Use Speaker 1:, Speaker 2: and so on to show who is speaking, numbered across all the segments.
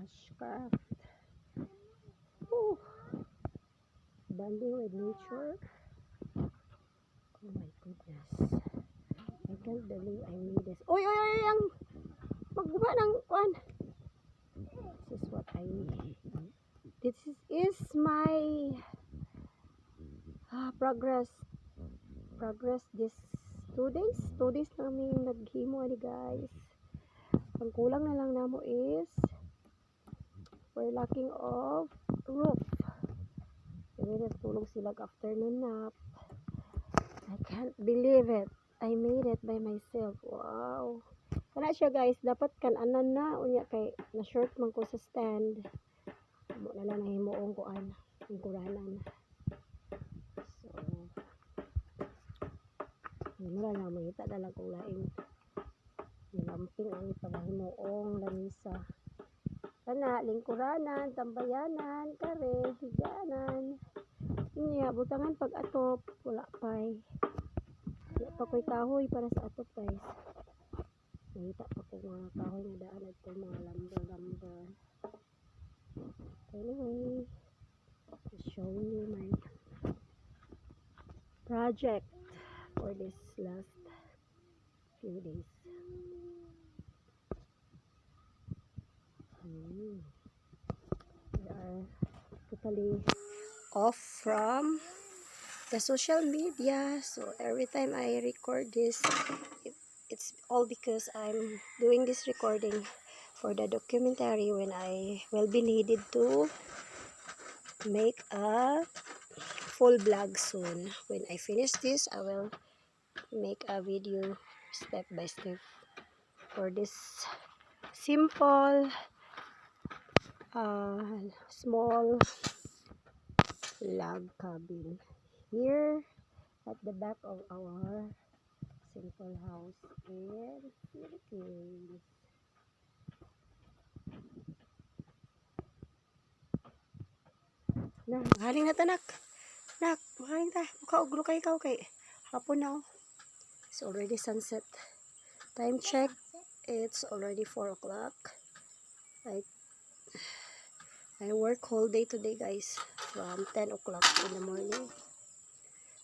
Speaker 1: bushcraft. Oh, bonding with nature. Oh my goodness. I can't believe I made this. Oy, oy, oy, ang magbuba ng kwan. This is what I need. This is my progress this 2 days namin naghimo ni guys. Ang kulang na lang namo is we're lacking of roof. Kaya natulog sila afternoon nap. I can't believe it. I made it by myself. Wow. Kana siya guys, dapat kan-anan na unya kay na short man ko sa stand. Mo na lang himuong kuan, ang kuranan. So mura lang makita na lang kung laing nilamping ang paghimuong lamisa. Kana lingkuranan, tambayanan, kare, higanan. Inya butangan pag atop, wala pay. Wala pa ko'y kahoy para sa atop guys. Nakita pa ko mga kahoy na daan at mga lumber. Anyway, just showing you my project for this last few days. We are totally off from the social media, so every time I record this, it's all because I'm doing this recording for the documentary when I will be needed to make a full vlog soon. When I finish this, I will make a video step by step for this simple small log cabin here at the back of our simple house in Philippines. Na, haling na tanak. Nak, haling ta. Mukha kay ikaw kay hapon na. It's already sunset. Time check. It's already 4 o'clock. I work whole day today guys. From 10 o'clock in the morning.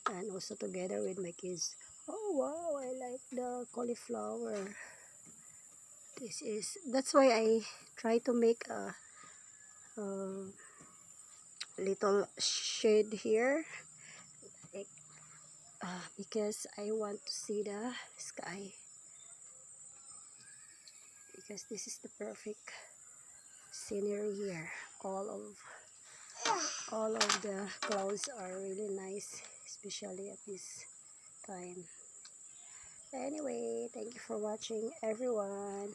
Speaker 1: And also together with my kids. Oh wow, I like the cauliflower. That's why I try to make a little shade here. Because I want to see the sky. Because this is the perfect scenery here. All of the clouds are really nice, especially at this time. Anyway, thank you for watching everyone.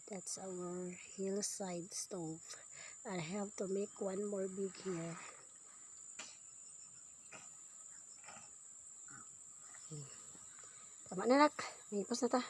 Speaker 1: That's our hillside stove. I have to make one more big here. Tama na nak, may ipos na ta.